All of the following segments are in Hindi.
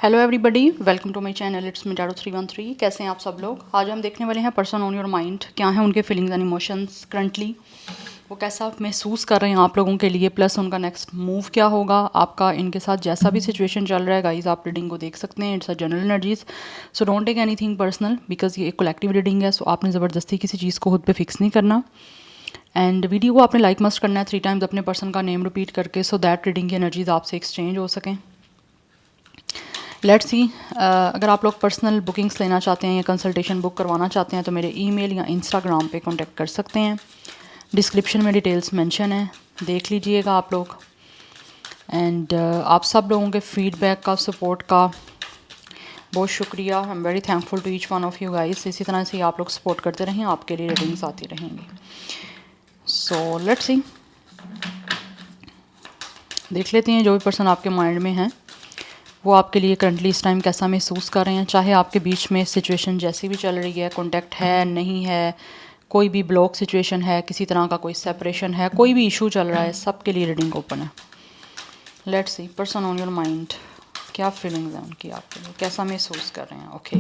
Hello everybody, welcome to my channel. It's me tarot 313। कैसे हैं आप सब लोग। आज हम देखने वाले हैं पर्सन ऑन योर माइंड, क्या है उनके फीलिंग्स एंड इमोशंस करंटली, वो कैसा महसूस कर रहे हैं आप लोगों के लिए, प्लस उनका नेक्स्ट मूव क्या होगा आपका इनके साथ। जैसा भी सिचुएशन चल रहा है गाइज, आप रीडिंग को देख सकते हैं। It's a general energies, so don't take anything personal, because ये एक कलेक्टिव रीडिंग है। सो आपने ज़बरदस्ती किसी चीज़ को खुद पे फिक्स नहीं करना। एंड वीडियो को आपने लाइक मस्ट करना है 3 टाइम्स अपने पर्सन का नेम रिपीट करके, सो दैट रीडिंग की एनर्जीज आपसे एक्सचेंज हो सकें। लेट्स सी, अगर आप लोग पर्सनल बुकिंग्स लेना चाहते हैं या कंसल्टेशन बुक करवाना चाहते हैं तो मेरे ईमेल या इंस्टाग्राम पे कांटेक्ट कर सकते हैं। डिस्क्रिप्शन में डिटेल्स मेंशन है, देख लीजिएगा आप लोग। एंड आप सब लोगों के फीडबैक का, सपोर्ट का बहुत शुक्रिया। I am very thankful to each one of you guys. इसी तरह से आप लोग सपोर्ट करते रहें, आपके लिए रीडिंग्स आती रहेंगी। सो लेट्स सी, देख लेते हैं जो भी पर्सन आपके माइंड में है वो आपके लिए करंटली इस टाइम कैसा महसूस कर रहे हैं। चाहे आपके बीच में सिचुएशन जैसी भी चल रही है, कॉन्टैक्ट है नहीं है, कोई भी ब्लॉक सिचुएशन है, किसी तरह का कोई सेपरेशन है, कोई भी इशू चल रहा है, सबके लिए रीडिंग ओपन है। Let's see, person on your mind, क्या फीलिंग्स हैं उनकी आपके लिए, कैसा महसूस कर रहे हैं। Okay,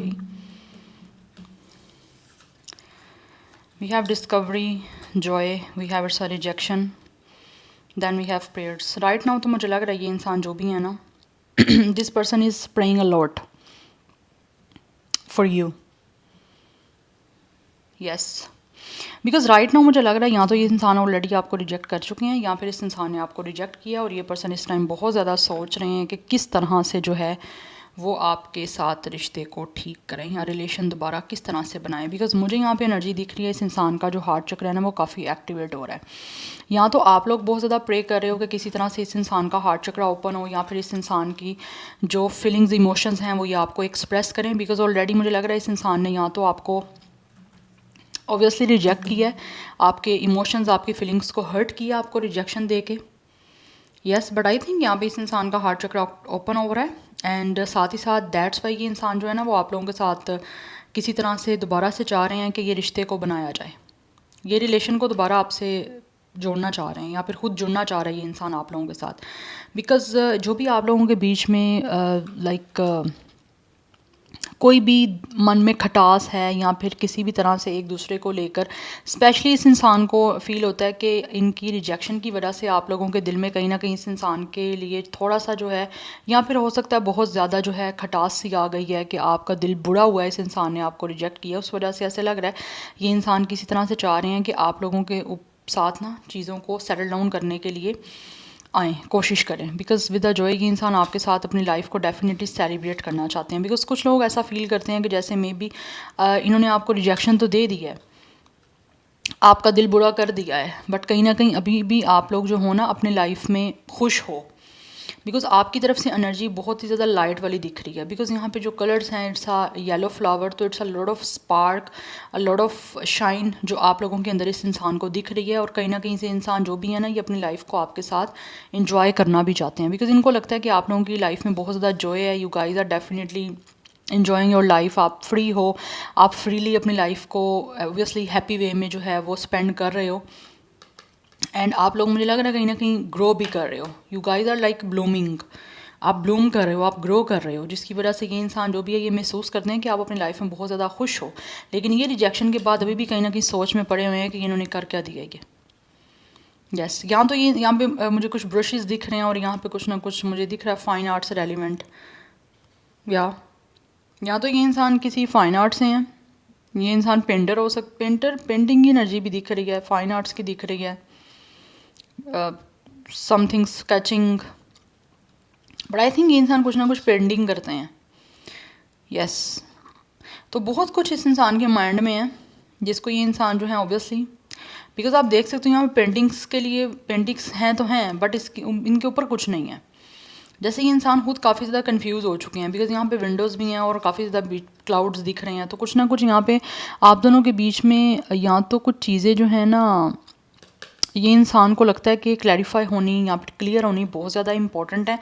we have discovery, joy, we have it's a rejection, then we have prayers. Right now तो मुझे लग रहा है ये इंसान जो भी है ना, this person is praying a lot for you. Yes, because right now मुझे लग रहा है या तो ये इंसान ऑलरेडी आपको रिजेक्ट कर चुके हैं या फिर इस इंसान ने आपको रिजेक्ट किया और ये पर्सन इस टाइम बहुत ज़्यादा सोच रहे हैं कि किस तरह से जो है वो आपके साथ रिश्ते को ठीक करें या रिलेशन दोबारा किस तरह से बनाएं। बिकॉज मुझे यहाँ पे एनर्जी दिख रही है, इस इंसान का जो हार्ट चक्र है ना वो काफ़ी एक्टिवेट हो रहा है। या तो आप लोग बहुत ज़्यादा प्रे कर रहे हो कि किसी तरह से इस इंसान का हार्ट चक्र ओपन हो, या फिर इस इंसान की जो फीलिंग्स इमोशंस हैं वो ये आपको एक्सप्रेस करें। बिकॉज ऑलरेडी मुझे लग रहा है इस इंसान ने या तो आपको ऑब्वियसली रिजेक्ट किया है, आपके इमोशंस, आपकी फीलिंग्स को हर्ट किया आपको रिजेक्शन दे के। यस, बट आई थिंक यहाँ पे इस इंसान का हार्ट चक्र ओपन हो रहा है। एंड साथ ही साथ दैट्स वाई ये इंसान जो है ना वो आप लोगों के साथ किसी तरह से दोबारा से चाह रहे हैं कि ये रिश्ते को बनाया जाए, ये रिलेशन को दोबारा आपसे जोड़ना चाह रहे हैं या फिर खुद जुड़ना चाह रहा है ये इंसान आप लोगों के साथ। बिकॉज जो भी आप लोगों के बीच में कोई भी मन में खटास है या फिर किसी भी तरह से एक दूसरे को लेकर, स्पेशली इस इंसान को फील होता है कि इनकी रिजेक्शन की वजह से आप लोगों के दिल में कहीं ना कहीं इस इंसान के लिए थोड़ा सा जो है, या फिर हो सकता है बहुत ज़्यादा जो है खटास सी आ गई है कि आपका दिल बुरा हुआ है, इस इंसान ने आपको रिजेक्ट किया, उस वजह से ऐसे लग रहा है ये इंसान किसी तरह से चाह रहे हैं कि आप लोगों के साथ ना चीज़ों को सेटल डाउन करने के लिए आएँ, कोशिश करें। बिकॉज विद द जॉय ये इंसान आपके साथ अपनी लाइफ को डेफिनेटली सेलिब्रेट करना चाहते हैं। बिकॉज कुछ लोग ऐसा फील करते हैं कि जैसे मे बी इन्होंने आपको रिजेक्शन तो दे दिया है, आपका दिल बुरा कर दिया है, बट कहीं ना कहीं अभी भी आप लोग जो हो ना अपनी लाइफ में खुश हो। बिकॉज आपकी तरफ से एनर्जी बहुत ही ज़्यादा लाइट वाली दिख रही है। बिकॉज यहाँ पे जो कलर्स हैं, इट्स अ येलो फ्लावर, तो it's a lot of spark, a lot of shine जो आप लोगों के अंदर इस इंसान को दिख रही है। और कहीं ना कहीं से इंसान जो भी है ना ये अपनी लाइफ को आपके साथ इंजॉय करना भी चाहते हैं। बिकॉज इनको लगता है कि आप लोगों की लाइफ में बहुत ज़्यादा जॉय है, you guys are definitely enjoying your life, आप फ्री हो, आप फ्रीली अपनी लाइफ को ऑब्वियसली हैप्पी वे में जो है वो स्पेंड कर रहे हो। एंड आप लोग मुझे लग रहा है कहीं ना कहीं ग्रो भी कर रहे हो, you guys are like blooming, आप ब्लूम कर रहे हो, आप ग्रो कर रहे हो, जिसकी वजह से ये इंसान जो भी है ये महसूस करते हैं कि आप अपनी लाइफ में बहुत ज़्यादा खुश हो। लेकिन ये रिजेक्शन के बाद अभी भी कहीं ना कहीं सोच में पड़े हुए हैं कि इन्होंने कर क्या दिया ये। यस, यहाँ तो ये यहाँ पे मुझे कुछ ब्रशेस दिख रहे हैं और यहाँ पे कुछ ना कुछ मुझे दिख रहा है फाइन आर्ट से रेलिवेंट। या तो ये इंसान किसी फाइन आर्ट से हैं, ये इंसान पेंटर हो पेंटिंग की एनर्जी भी दिख रही है, फाइन आर्ट्स की दिख रही है, something sketching, but I think ये इंसान कुछ ना कुछ पेंटिंग करते हैं। यस, तो बहुत कुछ इस इंसान के माइंड में है जिसको ये इंसान जो है ऑब्वियसली, बिकॉज आप देख सकते हो यहाँ पे पेंटिंग्स के लिए पेंटिंग्स हैं तो हैं, बट इसकी इनके ऊपर कुछ नहीं है। जैसे ये इंसान खुद काफ़ी ज़्यादा कंफ्यूज हो चुके हैं, बिकॉज यहाँ पे विंडोज़ भी हैं और काफ़ी ज़्यादा क्लाउड्स दिख रहे हैं। तो कुछ ना कुछ यहाँ पे आप दोनों के बीच में या तो कुछ चीज़ें जो है ना, ये इंसान को लगता है कि क्लैरिफाई होनी या फिर क्लियर होनी बहुत ज़्यादा इंपॉर्टेंट है।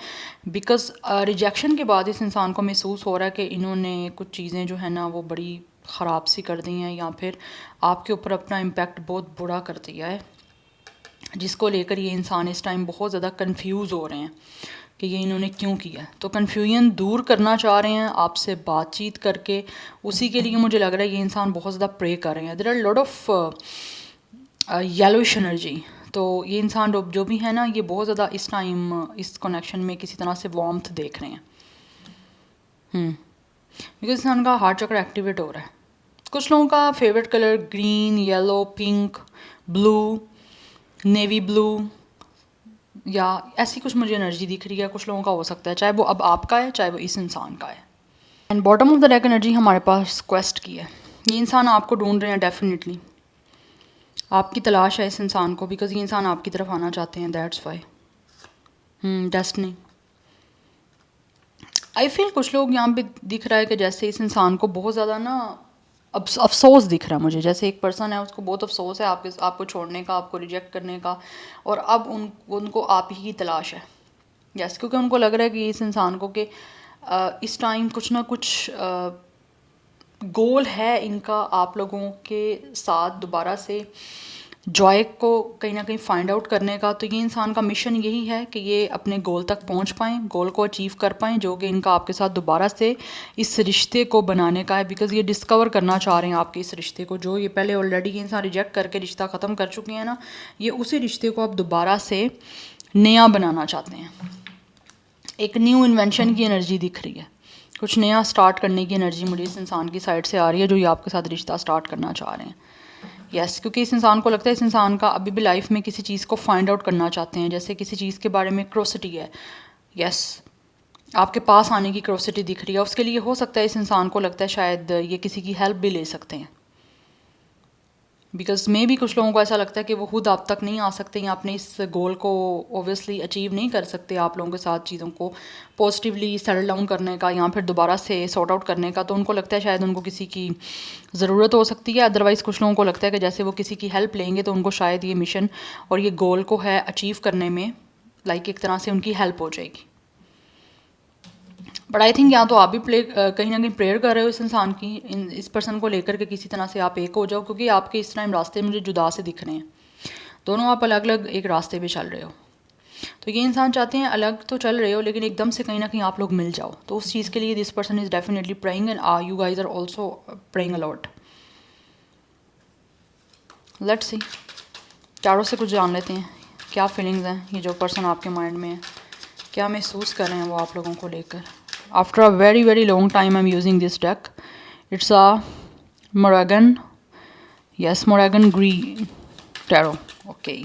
बिकॉज रिजेक्शन के बाद इस इंसान को महसूस हो रहा है कि इन्होंने कुछ चीज़ें जो है ना वो बड़ी ख़राब सी कर दी हैं या फिर आपके ऊपर अपना इम्पैक्ट बहुत बुरा कर दिया है, जिसको लेकर ये इंसान इस टाइम बहुत ज़्यादा कंफ्यूज हो रहे हैं। कि ये इन्होंने क्यों किया। तो कन्फ्यूजन दूर करना चाह रहे हैं आपसे बातचीत करके, उसी के लिए मुझे लग रहा है ये इंसान बहुत ज़्यादा प्रे कर रहे हैं। There are lot of yellowish energy. तो ये इंसान जो भी है ना, ये बहुत ज़्यादा इस टाइम इस कनेक्शन में किसी तरह से वार्मथ देख रहे हैं। बिकॉज इंसान का हार्ट चक्र एक्टिवेट हो रहा है। कुछ लोगों का favourite colour green, yellow, pink, blue, navy blue या ऐसी कुछ मुझे एनर्जी दिख रही है। कुछ लोगों का हो सकता है चाहे वो अब आपका है चाहे वो इस इंसान का है। And bottom of the deck energy हमारे पास क्वेस्ट की है। ये इंसान आपको ढूंढ रहे हैं, डेफिनेटली आपकी तलाश है इस इंसान को, बिकॉज ये इंसान आपकी तरफ आना चाहते हैं। That's why destiny. I feel कुछ लोग यहाँ पे दिख रहा है कि जैसे इस इंसान को बहुत ज़्यादा ना अब अफसोस दिख रहा है मुझे। जैसे एक पर्सन है उसको बहुत अफसोस है आपको छोड़ने का, आपको रिजेक्ट करने का, और अब उनको आप ही की तलाश है। यस, क्योंकि उनको लग रहा है कि इस इंसान को कि इस टाइम कुछ ना कुछ गोल है इनका आप लोगों के साथ दोबारा से जॉय को कहीं ना कहीं फाइंड आउट करने का। तो ये इंसान का मिशन यही है कि ये अपने गोल तक पहुंच पाएँ, गोल को अचीव कर पाएँ, जो कि इनका आपके साथ दोबारा से इस रिश्ते को बनाने का है। बिकॉज़ ये डिस्कवर करना चाह रहे हैं आपके इस रिश्ते को, जो ये पहले ऑलरेडी ये इंसान रिजेक्ट करके रिश्ता ख़त्म कर चुके हैं ना, ये उसी रिश्ते को अब दोबारा से नया बनाना चाहते हैं। एक न्यू इन्वेंशन की एनर्जी दिख रही है, कुछ नया स्टार्ट करने की एनर्जी मुझे इस इंसान की साइड से आ रही है, जो ये आपके साथ रिश्ता स्टार्ट करना चाह रहे हैं। यस, क्योंकि इस इंसान को लगता है इस इंसान का अभी भी लाइफ में किसी चीज़ को फाइंड आउट करना चाहते हैं, जैसे किसी चीज़ के बारे में क्रोसिटी है। यस, आपके पास आने की क्रोसिटी दिख रही है। उसके लिए हो सकता है इस इंसान को लगता है शायद ये किसी की हेल्प भी ले सकते हैं, बिकॉज मे भी कुछ लोगों को ऐसा लगता है कि वो खुद आप तक नहीं आ सकते या अपने इस गोल को ओबियसली अचीव नहीं कर सकते आप लोगों के साथ चीज़ों को पॉजिटिवली सेटल डाउन करने का या फिर दोबारा से सॉर्ट आउट करने का। तो उनको लगता है शायद उनको किसी की ज़रूरत हो सकती है। अदरवाइज़ कुछ लोगों को लगता है कि जैसे वो किसी की हेल्प लेंगे तो उनको शायद ये मिशन और ये गोल को है अचीव करने में लाइक एक तरह से उनकी हेल्प हो जाएगी। बट आई थिंक या तो आप भी कहीं ना कहीं प्रेयर कर रहे हो इस इंसान की, इस पर्सन को लेकर के किसी तरह से आप एक हो जाओ, क्योंकि आपके इस टाइम रास्ते मुझे जुदा से दिख रहे हैं। दोनों आप अलग अलग एक रास्ते पे चल रहे हो। तो ये इंसान चाहते हैं अलग तो चल रहे हो लेकिन एकदम से कहीं ना कहीं आप लोग मिल जाओ। तो उस चीज़ के लिए this person is definitely praying and you guys are also praying a lot. Let's see, चारों से कुछ जान लेते हैं क्या फीलिंग्स हैं ये जो पर्सन आपके माइंड में है, क्या महसूस कर रहे हैं वो आप लोगों को लेकर। After a very long time I'm using this deck. It's a Morrigan, yes, Morrigan Green Tarot. Okay.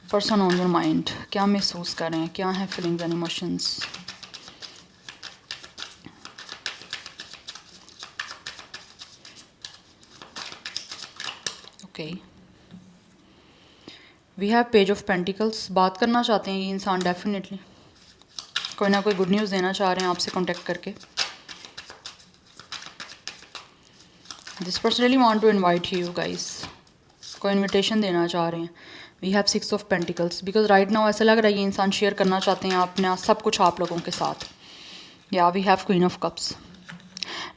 Person on your mind, क्या महसूस कर रहे हैं, क्या है feelings and emotions. Okay. We have Page of Pentacles. बात करना चाहते हैं ये इंसान डेफिनेटली, कोई ना कोई गुड न्यूज़ देना चाह रहे हैं आपसे कांटेक्ट करके। This person really want to invite you guys, कोई इनविटेशन देना चाह रहे हैं। We have 6 of pentacles, because right now ऐसा लग रहा है ये इंसान शेयर करना चाहते हैं अपना सब कुछ आप लोगों के साथ। या we have queen of cups.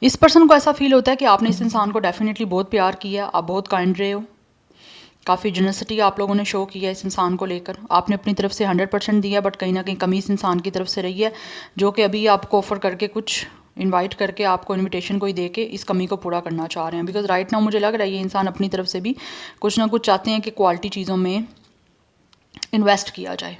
इस पर्सन को ऐसा फील होता है कि आपने इस इंसान को डेफिनेटली बहुत प्यार किया, आप बहुत काइंड रहे हो, काफ़ी जनसिटी आप लोगों ने शो किया इस इंसान को लेकर। आपने अपनी तरफ से 100% दिया, बट कहीं ना कहीं कमी इस इंसान की तरफ से रही है, जो कि अभी आपको ऑफ़र करके कुछ इनवाइट करके आपको इनविटेशन कोई दे के इस कमी को पूरा करना चाह रहे हैं। बिकॉज राइट नाउ मुझे लग रहा है ये इंसान अपनी तरफ से भी कुछ ना कुछ चाहते हैं कि क्वालिटी चीज़ों में इन्वेस्ट किया जाए,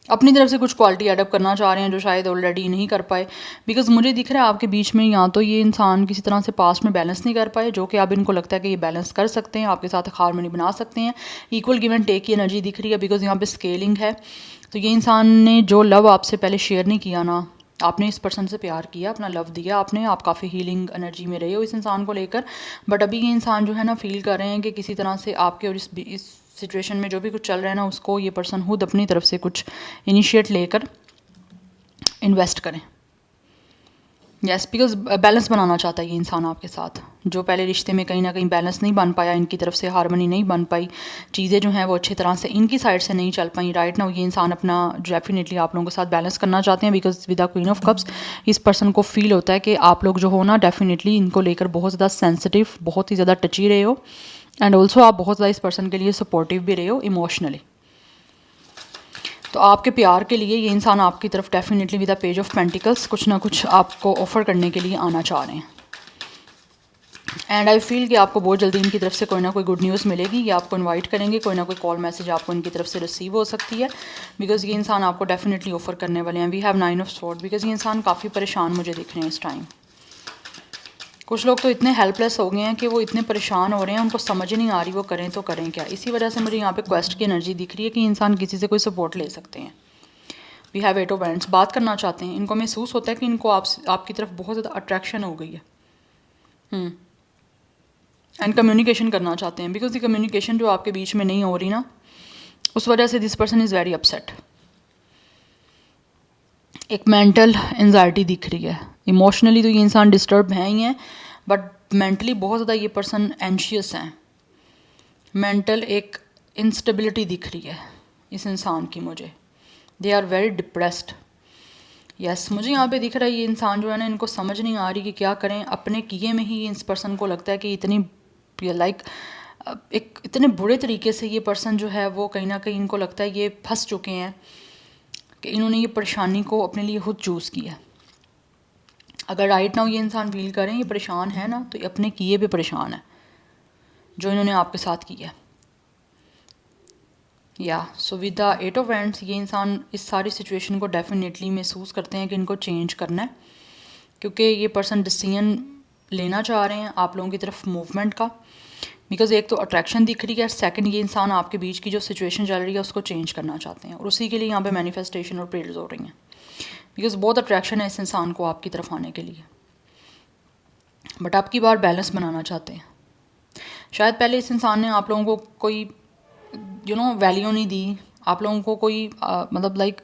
अपनी तरफ से कुछ क्वालिटी एडअप करना चाह रहे हैं जो शायद ऑलरेडी नहीं कर पाए। बिकॉज मुझे दिख रहा है आपके बीच में या तो ये इंसान किसी तरह से पास्ट में बैलेंस नहीं कर पाए, जो कि अब इनको लगता है कि ये बैलेंस कर सकते हैं, आपके साथ हार्मनी बना सकते हैं। इक्वल गिव एंड टेक की एनर्जी दिख रही है, बिकॉज यहाँ पे स्केलिंग है। तो ये इंसान ने जो लव आपसे पहले शेयर नहीं किया ना, आपने इस पर्सन से प्यार किया, अपना लव दिया आपने, आप काफ़ी हीलिंग एनर्जी में रहे हो इस इंसान को लेकर। बट अभी ये इंसान जो है ना फील कर रहे हैं कि किसी तरह से आपके और इस सिचुएशन में जो भी कुछ चल रहा है ना, उसको ये पर्सन खुद अपनी तरफ से कुछ इनिशिएट लेकर इन्वेस्ट करें। यस, बिकॉज बैलेंस बनाना चाहता है ये इंसान आपके साथ। जो पहले रिश्ते में कहीं ना कहीं बैलेंस नहीं बन पाया, इनकी तरफ से हार्मनी नहीं बन पाई, चीज़ें जो हैं वो अच्छी तरह से इनकी साइड से नहीं चल पाई। राइट नाउ ये इंसान अपना डेफिनेटली आप लोगों के साथ बैलेंस करना चाहते हैं, because with the queen of cups इस पर्सन को फील होता है कि आप लोग जो हो ना डेफिनेटली इनको लेकर बहुत ज़्यादा सेंसिटिव, बहुत ही ज़्यादा टची रहे हो, एंड ऑल्सो आप बहुत ज़्यादा इस पर्सन के लिए सपोर्टिव भी रहे हो इमोशनली। तो आपके प्यार के लिए ये इंसान आपकी तरफ definitely with the page of pentacles कुछ ना कुछ आपको ऑफ़र करने के लिए आना चाह रहे हैं। एंड आई फील कि आपको बहुत जल्दी इनकी तरफ से कोई ना कोई गुड न्यूज़ मिलेगी, ये आपको इनवाइट करेंगे, कोई ना कोई कॉल मैसेज आपको इनकी तरफ से रिसीव हो सकती है, बिकॉज़ ये इंसान आपको डेफिनेटली ऑफ़र करने वाले हैं। We have 9 of sword, because ये इंसान काफ़ी परेशान मुझे दिख रहे हैं इस टाइम। कुछ लोग तो इतने हेल्पलेस हो गए हैं कि वो इतने परेशान हो रहे हैं, उनको समझ ही नहीं आ रही वो करें तो करें क्या। इसी वजह से मुझे यहाँ पे क्वेस्ट की एनर्जी दिख रही है कि इंसान किसी से कोई सपोर्ट ले सकते हैं। वी हैव 8 ऑफ वैंड्स, बात करना चाहते हैं, इनको महसूस होता है कि इनको आपकी तरफ बहुत ज़्यादा अट्रैक्शन हो गई है। एंड कम्युनिकेशन करना चाहते हैं, बिकॉज ये कम्युनिकेशन जो आपके बीच में नहीं हो रही ना, उस वजह से this person is very upset. एक मेंटल एंजाइटी दिख रही है। इमोशनली तो ये इंसान डिस्टर्ब हैं ही हैं, बट मेंटली बहुत ज़्यादा ये पर्सन एंशियस हैं। मेंटल एक इंस्टेबिलिटी दिख रही है इस इंसान की मुझे। They are very depressed. Yes, मुझे यहाँ पे दिख रहा है ये इंसान जो है ना, इनको समझ नहीं आ रही कि क्या करें। अपने किए में ही इस पर्सन को लगता है कि इतनी लाइक एक इतने बुरे तरीके से ये पर्सन जो है वो कहीं ना कहीं इनको लगता है ये फंस चुके हैं कि इन्होंने ये परेशानी को अपने लिए खुद चूज़ किया। अगर राइट नाउ ये इंसान फील करें ये परेशान है ना, तो ये अपने किए पे परेशान है जो इन्होंने आपके साथ किया। या so with the 8 of wands ये इंसान इस सारी सिचुएशन को डेफिनेटली महसूस करते हैं कि इनको चेंज करना है, क्योंकि ये पर्सन डिसीजन लेना चाह रहे हैं आप लोगों की तरफ मूवमेंट का। बिकॉज एक तो अट्रैक्शन दिख रही है, सेकंड ये इंसान आपके बीच की जो सिचुएशन चल रही है उसको चेंज करना चाहते हैं, और उसी के लिए यहाँ पे मैनिफेस्टेशन और प्रेयर्स हो रही हैं। बिकॉज बहुत अट्रैक्शन है इस इंसान को आपकी तरफ आने के लिए, बट आपकी बार बैलेंस बनाना चाहते हैं। शायद पहले इस इंसान ने आप लोगों को कोई वैल्यू नहीं दी, आप लोगों को कोई मतलब लाइक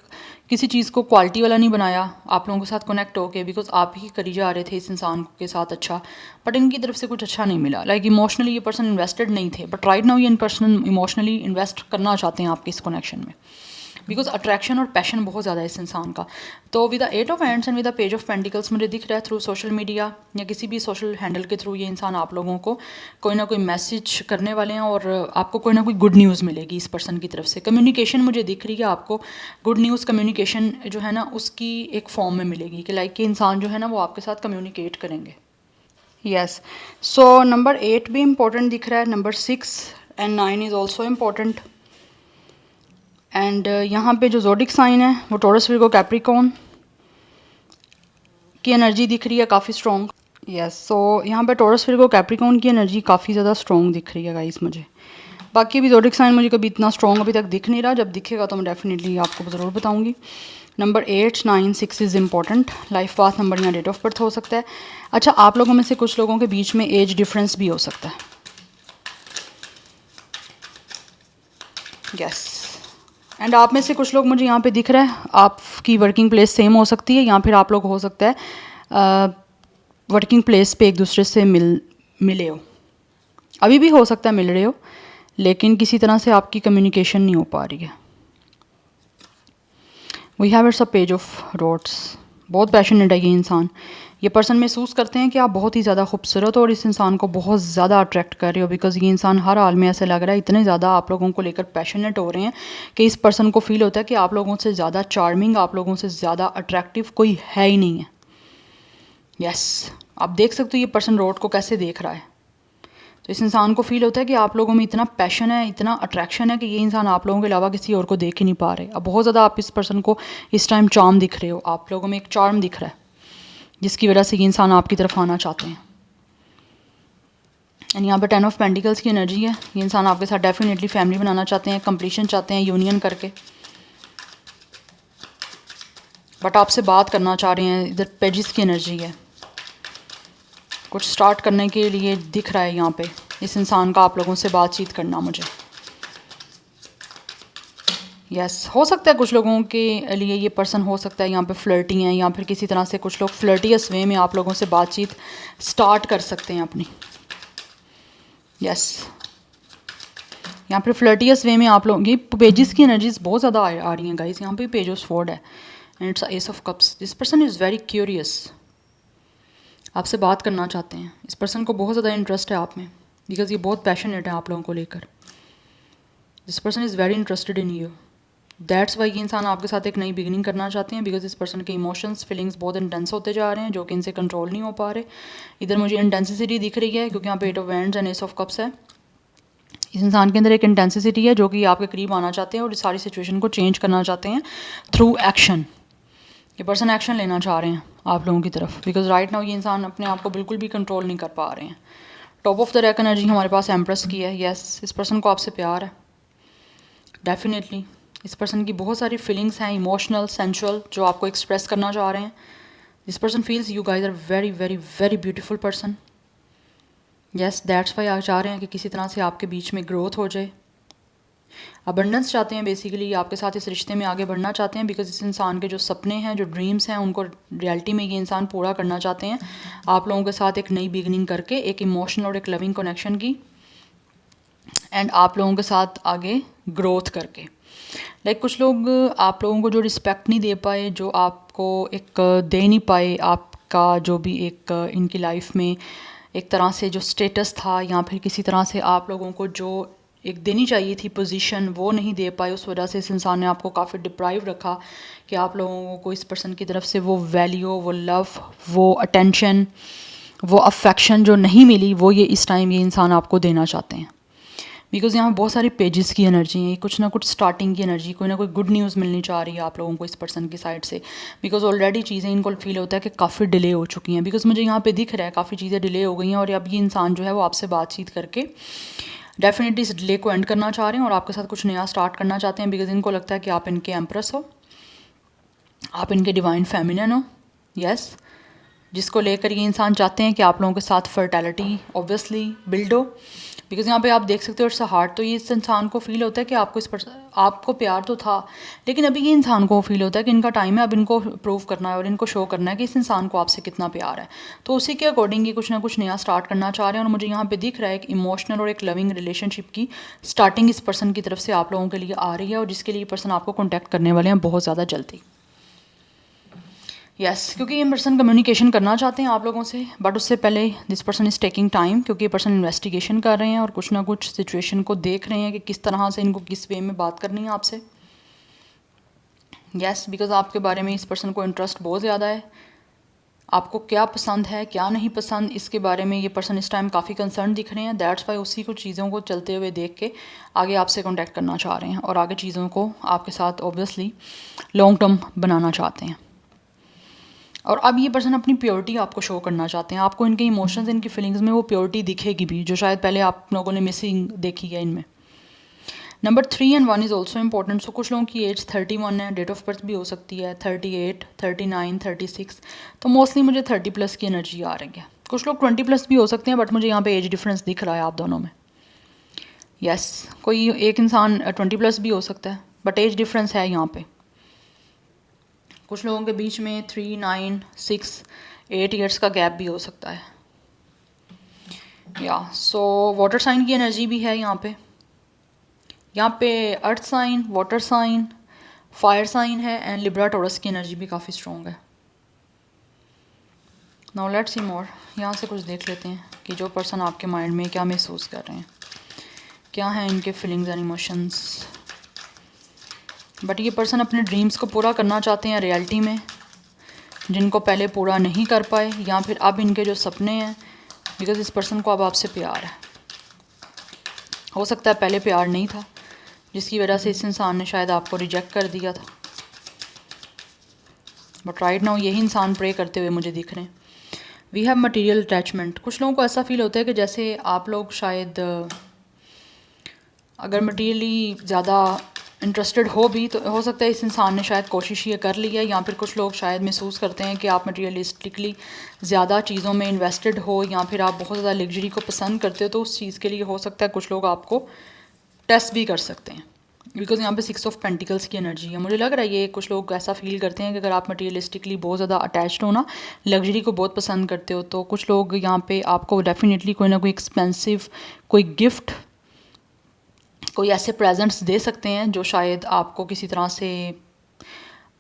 किसी चीज़ को क्वालिटी वाला नहीं बनाया आप लोगों के साथ कनेक्ट होके, बिकॉज आप ही करी जा रहे थे इस इंसान के साथ अच्छा, बट इनकी तरफ से कुछ अच्छा नहीं मिला। लाइक इमोशनली ये पर्सन इन्वेस्टेड नहीं थे, बट राइट नाउ ये इन पर्सन इमोशनली इन्वेस्ट करना चाहते हैं आपके इस कनेक्शन में, बिकॉज अट्रैक्शन और पैशन बहुत ज़्यादा है इस इंसान का। तो with the 8 of hands and with the page of pentacles मुझे दिख रहा है थ्रू सोशल मीडिया या किसी भी सोशल हैंडल के थ्रू ये इंसान आप लोगों को कोई ना कोई मैसेज करने वाले हैं, और आपको कोई ना कोई गुड न्यूज़ मिलेगी इस पर्सन की तरफ से। कम्युनिकेशन मुझे दिख रही है आपको गुड न्यूज़ कम्युनिकेशन जो है ना उसकी एक फॉर्म में मिलेगी कि लाइक कि इंसान जो है ना वो आपके साथ कम्युनिकेट करेंगे। यस, सो नंबर 8 भी इम्पोर्टेंट दिख रहा है, number 6 and 9 is also important. And यहाँ पे जो ज़ोडिक साइन है वो टॉरस विर्गो कैप्रिकॉर्न की एनर्जी दिख रही है काफ़ी स्ट्रॉन्ग। यस, सो यहाँ पे टॉरस विर्गो कैप्रिकॉर्न की एनर्जी काफ़ी ज़्यादा स्ट्रॉन्ग दिख रही है गाइस मुझे। बाकी भी ज़ोडिक साइन मुझे कभी इतना स्ट्रॉन्ग अभी तक दिख नहीं रहा, जब दिखेगा तो मैं डेफिनेटली आपको ज़रूर बताऊँगी। Number 8, 9, 6 is important. Life path number या डेट ऑफ बर्थ हो सकता है। अच्छा, आप लोगों में से कुछ लोगों के बीच में एज डिफरेंस भी हो सकता है। यस, एंड आप में से कुछ लोग मुझे यहाँ पे दिख रहा है आपकी वर्किंग प्लेस सेम हो सकती है, या फिर आप लोग हो सकता है वर्किंग प्लेस पे एक दूसरे से मिले हो, अभी भी हो सकता है मिल रहे हो, लेकिन किसी तरह से आपकी कम्युनिकेशन नहीं हो पा रही है। We have it's a page of rods. बहुत पैशनेट है ये इंसान। ये पर्सन महसूस करते हैं कि आप बहुत ही ज़्यादा खूबसूरत हो और इस इंसान को बहुत ज़्यादा अट्रैक्ट कर रहे हो, बिकॉज ये इंसान हर हाल में ऐसे लग रहा है इतने ज़्यादा आप लोगों को लेकर पैशनेट हो रहे हैं कि इस पर्सन को फील होता है कि आप लोगों से ज़्यादा चार्मिंग, आप लोगों से ज़्यादा अट्रैक्टिव कोई है ही नहीं है। यस, आप देख सकते हो ये पर्सन रोड को कैसे देख रहा है। तो इस इंसान को फील होता है कि आप लोगों में इतना पैशन है, इतना अट्रैक्शन है कि ये इंसान आप लोगों के अलावा किसी और को देख ही नहीं पा रहे। अब बहुत ज़्यादा आप इस पर्सन को इस टाइम चार्म दिख रहे हो, आप लोगों में एक चार्म दिख रहा है जिसकी वजह से ये इंसान आपकी तरफ आना चाहते हैं। एंड यहाँ पर 10 ऑफ पेंटिकल्स की एनर्जी है। ये इंसान आपके साथ डेफिनेटली फैमिली बनाना चाहते हैं, कंप्लीशन चाहते हैं यूनियन करके, बट आपसे बात करना चाह रहे हैं। इधर पेजिस की एनर्जी है, कुछ स्टार्ट करने के लिए दिख रहा है यहाँ पे इस इंसान का आप लोगों से बातचीत करना मुझे। यस, हो सकता है कुछ लोगों के लिए ये पर्सन हो सकता है यहाँ पे फ्लर्टी हैं, या फिर किसी तरह से कुछ लोग फ्लर्टियस वे में आप लोगों से बातचीत स्टार्ट कर सकते हैं अपनी। यस, यहाँ पे फ्लर्टियस वे में आप लोग ये पेजेस की एनर्जीज बहुत ज़्यादा आ रही हैं गाइस। यहाँ पे पेज ऑफ स्वॉर्ड है and it's S of cups. This person is very curious, आपसे बात करना चाहते हैं। इस पर्सन को बहुत ज़्यादा इंटरेस्ट है आप में, बिकॉज ये बहुत पैशनेट है आप लोगों को लेकर। This person is very interested in you. That's why ये इंसान आपके साथ एक नई बिगिनिंग करना चाहते हैं, बिकॉज इस पर्सन के इमोशंस फीलिंग्स बहुत इंटेंस होते जा रहे हैं जो कि इनसे कंट्रोल नहीं हो पा रहे। इधर मुझे इंटेंसिटी दिख रही है क्योंकि यहाँ पे 8 of wands and S of cups है। इस इंसान के अंदर एक इंटेंसिटी है जो कि आपके करीब आना चाहते हैं और इस सारी सिचुएशन को चेंज करना चाहते हैं थ्रू एक्शन। ये पर्सन एक्शन लेना चाह रहे हैं आप लोगों की तरफ, बिकॉज राइट नाउ ये इंसान अपने आप को बिल्कुल भी कंट्रोल नहीं कर पा रहे हैं। Top of the rack energy हमारे पास एम्प्रेस की है। यस, इस पर्सन को आपसे प्यार है डेफिनेटली। इस पर्सन की बहुत सारी फीलिंग्स हैं, इमोशनल, सेंशुअल, जो आपको एक्सप्रेस करना चाह रहे हैं। This person feels you guys are very very very beautiful person. Yes, that's why आप चाह रहे हैं कि किसी तरह से आपके बीच में ग्रोथ हो जाए। अबंडेंस चाहते हैं बेसिकली, आपके साथ इस रिश्ते में आगे बढ़ना चाहते हैं, बिकॉज इस इंसान के जो सपने हैं, जो ड्रीम्स हैं, उनको रियलिटी में ये इंसान पूरा करना चाहते हैं आप लोगों के साथ एक नई बिगनिंग करके, एक इमोशनल और एक लविंग कनेक्शन की, एंड आप लोगों के साथ आगे ग्रोथ करके। कुछ लोग आप लोगों को जो रिस्पेक्ट नहीं दे पाए, जो आपको एक दे नहीं पाए, आपका जो भी एक इनकी लाइफ में एक तरह से जो स्टेटस था, या फिर किसी तरह से आप लोगों को जो एक देनी चाहिए थी पोजीशन, वो नहीं दे पाए। उस वजह से इस इंसान ने आपको काफ़ी डिप्राइव रखा कि आप लोगों को इस पर्सन की तरफ से वो वैल्यू, वो लव, वो अटेंशन, वो अफेक्शन जो नहीं मिली, वो ये इस टाइम ये इंसान आपको देना चाहते हैं। बिकॉज़ यहाँ बहुत सारी पेजेस की एनर्जी है, कुछ ना कुछ स्टार्टिंग की एनर्जी, कोई ना कोई गुड न्यूज़ मिलनी चाह रही है आप लोगों को इस पर्सन की साइड से। बिकॉज़ ऑलरेडी चीज़ें इनको फील होता है कि काफ़ी डिले हो चुकी हैं, बिकॉज़ मुझे यहाँ पे दिख रहा है काफ़ी चीज़ें डिले हो गई हैं, और अब ये इंसान जो है वो आपसे बातचीत करके डेफिनेटली इस डिले को एंड करना चाह रहे हैं और आपके साथ कुछ नया स्टार्ट करना चाहते हैं। बिकॉज़ इनको लगता है कि आप इनके एम्प्रेस हो, आप इनके डिवाइन फेमिनिन हो। यस, जिसको लेकर ये इंसान चाहते हैं कि आप लोगों के साथ फर्टिलिटी ऑब्वियसली बिल्ड हो। बिकॉज यहाँ पे आप देख सकते हो इट्स अ हार्ट, तो ये इस इंसान को फील होता है कि आपको प्यार तो था, लेकिन अभी ये इंसान को फील होता है कि इनका टाइम है, अब इनको प्रूव करना है और इनको शो करना है कि इस इंसान को आपसे कितना प्यार है। तो उसी के अकॉर्डिंग ये कुछ ना कुछ नया स्टार्ट करना चाह रहे हैं, और मुझे यहाँ पे दिख रहा है एक इमोशनल और एक लविंग रिलेशनशिप की स्टार्टिंग इस पर्सन की तरफ से आप लोगों के लिए आ रही है, और जिसके लिए पर्सन आपको कॉन्टैक्ट करने वाले हैं बहुत ज़्यादा जल्दी। यस, क्योंकि ये पर्सन कम्युनिकेशन करना चाहते हैं आप लोगों से, बट उससे पहले this person is taking time, क्योंकि ये पर्सन इन्वेस्टिगेशन कर रहे हैं और कुछ ना कुछ सिचुएशन को देख रहे हैं कि किस तरह से इनको किस वे में बात करनी है आपसे। यस, बिकॉज आपके बारे में इस पर्सन को इंटरेस्ट बहुत ज़्यादा है। आपको क्या पसंद है, क्या नहीं पसंद, इसके बारे में ये पर्सन इस टाइम काफ़ी कंसर्न दिख रहे हैं। दैट्स वाई उसी कुछ चीज़ों को चलते हुए देख के आगे आपसे कॉन्टैक्ट करना चाह रहे हैं और आगे चीज़ों को आपके साथ ऑब्वियसली लॉन्ग टर्म बनाना चाहते हैं। और अब ये पर्सन अपनी प्योरिटी आपको शो करना चाहते हैं। आपको इनके इमोशंस, इनकी फीलिंग्स में वो प्योरिटी दिखेगी भी, जो शायद पहले आप लोगों ने मिसिंग देखी है इनमें। Number 3 and 1 is also important. So कुछ लोगों की एज 31 है, डेट ऑफ बर्थ भी हो सकती है 38, 39, 36, तो मोस्टली मुझे 30+ की एनर्जी आ रही है। कुछ लोग 20+ भी हो सकते हैं, बट मुझे यहाँ पे एज डिफरेंस दिख रहा है आप दोनों में। यस, कोई एक इंसान 20+ भी हो सकता है, बट एज डिफरेंस है यहाँ पे। कुछ लोगों के बीच में 3, 9, 6, 8 ईयर्स का गैप भी हो सकता है। या सो वाटर साइन की एनर्जी भी है यहाँ पे earth sign, water sign, fire sign है, एंड लिब्रा टॉरस की एनर्जी भी काफ़ी स्ट्रॉन्ग है। Now let's see more. यहाँ से कुछ देख लेते हैं कि जो पर्सन आपके माइंड में क्या महसूस कर रहे हैं, क्या है इनके फीलिंग्स एंड इमोशंस। बट ये पर्सन अपने ड्रीम्स को पूरा करना चाहते हैं रियलिटी में, जिनको पहले पूरा नहीं कर पाए, या फिर अब इनके जो सपने हैं, बिकॉज इस पर्सन को अब आपसे प्यार है। हो सकता है पहले प्यार नहीं था, जिसकी वजह से इस इंसान ने शायद आपको रिजेक्ट कर दिया था, बट राइट नाउ यही इंसान प्रे करते हुए मुझे दिख रहे हैं। We have material attachment. कुछ लोगों को ऐसा फील होता है कि जैसे आप लोग शायद अगर मटीरियली ज़्यादा इंटरेस्टेड हो भी, तो हो सकता है इस इंसान ने शायद कोशिश ये कर ली है, या फिर कुछ लोग शायद महसूस करते हैं कि आप मटीरियलिस्टिकली ज़्यादा चीज़ों में इन्वेस्टेड हो, या फिर आप बहुत ज़्यादा लग्जरी को पसंद करते हो, तो उस चीज़ के लिए हो सकता है कुछ लोग आपको टेस्ट भी कर सकते हैं। बिकॉज यहाँ पे 6 ऑफ पेंटिकल्स की एनर्जी है। मुझे लग रहा है ये कुछ लोग ऐसा फील करते हैं कि अगर आप मटीरियलिस्टिकली बहुत ज़्यादा अटैच्ड हो ना, लग्जरी को बहुत पसंद करते हो, तो कुछ लोग यहाँ पे आपको डेफिनेटली कोई ना कोई एक्सपेंसिव कोई गिफ्ट, कोई ऐसे प्रेजेंट्स दे सकते हैं जो शायद आपको किसी तरह से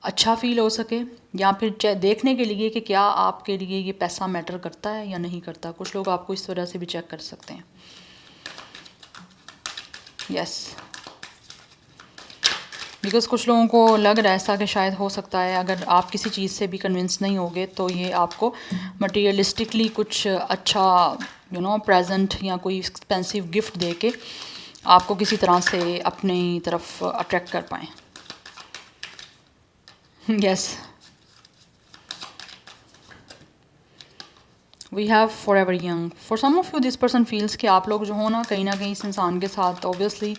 अच्छा फील हो सके, या फिर देखने के लिए कि क्या आपके लिए ये पैसा मैटर करता है या नहीं करता। कुछ लोग आपको इस वजह से भी चेक कर सकते हैं। यस, बिकॉज़ कुछ लोगों को लग रहा है ऐसा कि शायद हो सकता है अगर आप किसी चीज़ से भी कन्विंस नहीं होगे तो ये आपको मटेरियलिस्टिकली कुछ अच्छा प्रेजेंट या कोई एक्सपेंसिव गिफ्ट दे के आपको किसी तरह से अपनी तरफ अट्रैक्ट कर पाएँ। Yes, we have forever young. For some of you this person feels कि आप लोग जो हो ना कहीं इस इंसान के साथ ऑब्वियसली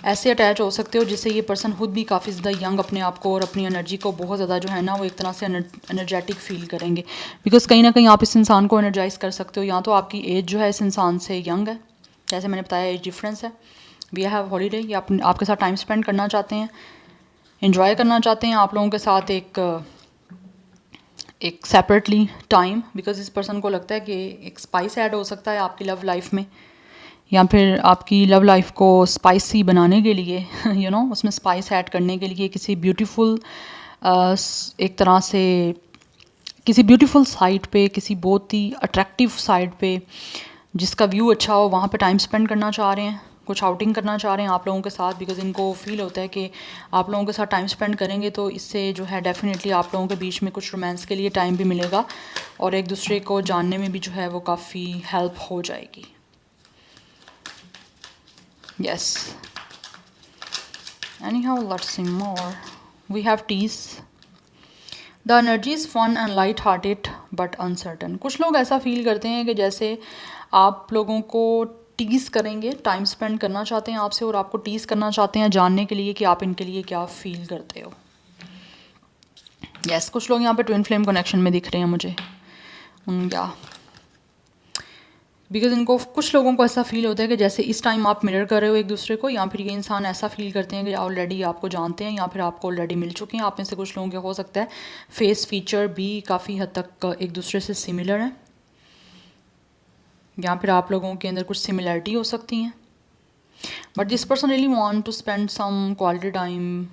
ऐसे अटैच हो सकते हो जिससे ये पर्सन खुद भी काफ़ी ज़्यादा यंग अपने आप को और अपनी एनर्जी को बहुत ज़्यादा जो है ना वो एक तरह से एनर्जेटिक फील करेंगे। बिकॉज कहीं ना कहीं आप इस इंसान को एनर्जाइज कर सकते हो, या तो आपकी एज जो है इस इंसान से यंग है, जैसे मैंने बताया एज डिफरेंस है। वी हैव हॉलीडे, या आपके साथ टाइम स्पेंड करना चाहते हैं, इन्जॉय करना चाहते हैं आप लोगों के साथ एक सेपरेटली टाइम। बिकॉज इस पर्सन को लगता है कि एक स्पाइस ऐड हो सकता है आपकी लव लाइफ में, या फिर आपकी लव लाइफ को स्पाइसी बनाने के लिए उसमें स्पाइस ऐड करने के लिए किसी ब्यूटीफुल एक तरह से किसी ब्यूटीफुल साइट पे, किसी बहुत ही अट्रैक्टिव साइट पे जिसका व्यू अच्छा हो वहाँ पे टाइम स्पेंड करना चाह रहे हैं, कुछ आउटिंग करना चाह रहे हैं आप लोगों के साथ। बिकॉज इनको फील होता है कि आप लोगों के साथ टाइम स्पेंड करेंगे तो इससे जो है डेफिनेटली आप लोगों के बीच में कुछ रोमांस के लिए टाइम भी मिलेगा और एक दूसरे को जानने में भी जो है वो काफ़ी हेल्प हो जाएगी। Yes. Anyhow, let's see more. We have tease. The energy is fun and light-hearted but uncertain. कुछ लोग ऐसा फील करते हैं कि जैसे आप लोगों को टीज करेंगे, टाइम स्पेंड करना चाहते हैं आपसे और आपको टीज करना चाहते हैं जानने के लिए कि आप इनके लिए क्या फील करते हो। Yes, कुछ लोग यहाँ पे ट्विन फ्लेम कनेक्शन में दिख रहे हैं मुझे। या बिकॉज इनको कुछ लोगों को ऐसा फील होता है कि जैसे इस टाइम आप मिरर कर रहे हो एक दूसरे को, या फिर ये इंसान ऐसा फील करते हैं कि ऑलरेडी आपको जानते हैं या फिर आपको ऑलरेडी मिल चुके हैं। आप में से कुछ लोगों के हो सकता है फेस फीचर भी काफ़ी हद तक एक दूसरे से सिमिलर है, या फिर आप लोगों के अंदर कुछ सिमिलरिटी हो सकती हैं। But this person really want to spend some quality time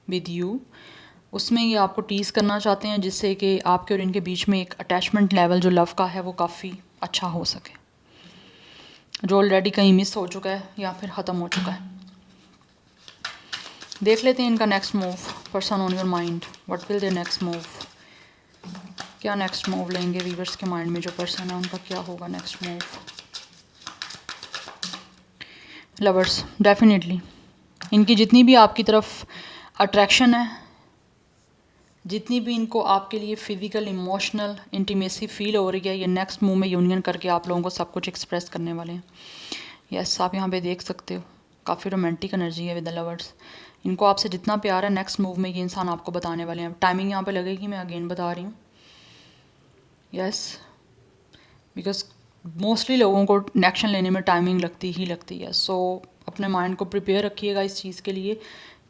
with you. उसमें ये आपको टीज़ करना चाहते हैं जिससे कि आपके और इनके बीच में एक अटैचमेंट लेवल जो लव का है वो काफ़ी अच्छा हो सके, जो ऑलरेडी कहीं मिस हो चुका है या फिर ख़त्म हो चुका है। देख लेते हैं इनका next move. Person on your mind, what will their next move. क्या नेक्स्ट मूव लेंगे वीवर्स के माइंड में जो पर्सन है उनका क्या होगा नेक्स्ट मूव। लवर्स, डेफिनेटली इनकी जितनी भी आपकी तरफ अट्रैक्शन है, जितनी भी इनको आपके लिए फ़िज़िकल इमोशनल इंटीमेसी फील हो रही है, ये नेक्स्ट मूव में यूनियन करके आप लोगों को सब कुछ एक्सप्रेस करने वाले हैं। यस, आप यहाँ पे देख सकते हो काफ़ी रोमांटिक एनर्जी है विद द लवर्स। इनको आपसे जितना प्यार है नेक्स्ट मूव में ये इंसान आपको बताने वाले हैं। टाइमिंग यहाँ पे लगेगी, मैं अगेन बता रही हूँ। यस, बिकॉज मोस्टली लोगों को एक्शन लेने में टाइमिंग लगती है। सो अपने माइंड को प्रिपेयर रखिएगा इस चीज़ के लिए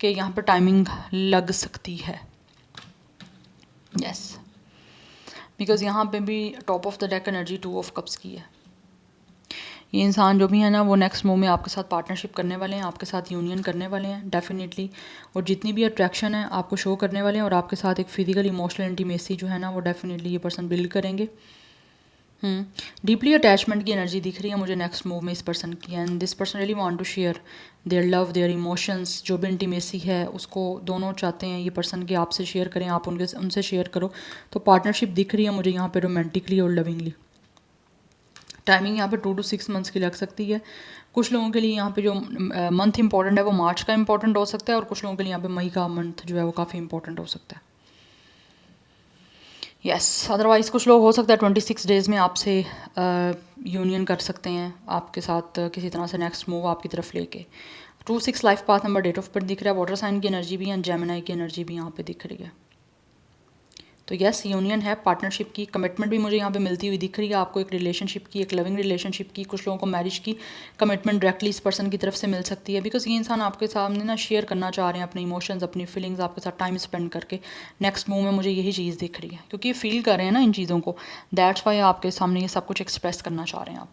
कि यहाँ पर टाइमिंग लग सकती है। यस, बिकॉज़ यहाँ पे भी top of the deck energy 2 of cups की है। ये इंसान जो भी है ना वो नेक्स्ट मूव में आपके साथ पार्टनरशिप करने वाले हैं, आपके साथ यूनियन करने वाले हैं डेफिनेटली, और जितनी भी अट्रैक्शन है आपको शो करने वाले हैं और आपके साथ एक फिजिकल इमोशनल इंटीमेसी जो है ना वो डेफिनेटली ये पर्सन बिल्ड करेंगे। डीपली अटैचमेंट की एनर्जी दिख रही है मुझे नेक्स्ट मूव में इस पर्सन की, and this person really want to share their love, their emotions. जो भी इंटीमेसी है उसको दोनों चाहते हैं ये पर्सन कि आपसे शेयर करें, आप उनसे शेयर करो। तो पार्टनरशिप दिख रही है मुझे यहाँ पे रोमांटिकली और लविंगली। टाइमिंग यहाँ पे 2 to 6 मंथ्स की लग सकती है। कुछ लोगों के लिए यहाँ पे जो मंथ इंपॉर्टेंट है वो मार्च का इंपॉर्टेंट हो सकता है, और कुछ लोगों के लिए यहाँ पे मई का मंथ जो है वो काफ़ी इंपॉर्टेंट हो सकता है। यस, अदरवाइज़ कुछ लोग हो सकता है 26 डेज़ में आपसे यूनियन कर सकते हैं आपके साथ किसी तरह से नेक्स्ट मूव आपकी तरफ लेके। 26 life path number, date of birth दिख रहा है, वाटर साइन की एनर्जी भी है, जेमिनी की एनर्जी भी यहाँ पे दिख रही है। तो यस, यूनियन है, पार्टनरशिप की कमिटमेंट भी मुझे यहाँ पे मिलती हुई दिख रही है आपको, एक रिलेशनशिप की, एक लविंग रिलेशनशिप की। कुछ लोगों को मैरिज की कमिटमेंट डायरेक्टली इस पर्सन की तरफ से मिल सकती है, बिकॉज ये इंसान आपके सामने ना शेयर करना चाह रहे हैं अपने इमोशंस, अपनी फीलिंग्स आपके साथ टाइम स्पेंड करके। नेक्स्ट मूव में मुझे यही चीज़ दिख रही है क्योंकि ये फील कर रहे हैं ना इन चीज़ों को, दैट्स वाई आपके सामने ये सब कुछ एक्सप्रेस करना चाह रहे हैं आप।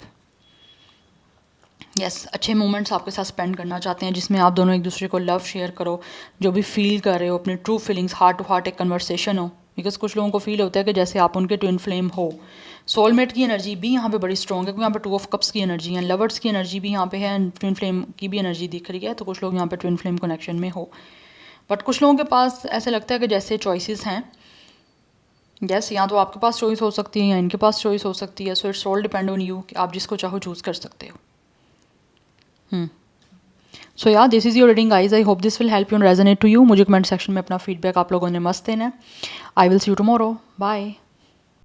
यस, अच्छे मोमेंट्स आपके साथ स्पेंड करना चाहते हैं जिसमें आप दोनों एक दूसरे को लव शेयर करो, जो भी फील कर रहे हो अपनी true feelings, heart to heart एक कन्वर्सेशन हो। बिकॉज कुछ लोगों को फील होता है कि जैसे आप उनके ट्विन फ्लेम हो। सोलमेट की एनर्जी भी यहाँ पे बड़ी स्ट्रॉन्ग है, क्योंकि यहाँ पे 2 ऑफ कप्स की एनर्जी है, लवर्स की एनर्जी भी यहाँ पे है, ट्विन फ्लेम की भी एनर्जी दिख रही है, तो कुछ लोग यहाँ पे ट्विन फ्लेम कनेक्शन में हो। बट कुछ लोगों के पास ऐसे लगता है कि जैसे चॉइसेस हैं, यस, या तो आपके पास चॉइस हो सकती है या इनके पास चॉइस हो सकती है। So it's all depend on you कि आप जिसको चाहो चूज़ कर सकते हो। सो या this is your reading guys, I hope this will help you and resonate to you. मुझे कमेंट सेक्शन में अपना फीडबैक आप लोगों ने मस्त देना है। I will see you tomorrow, bye.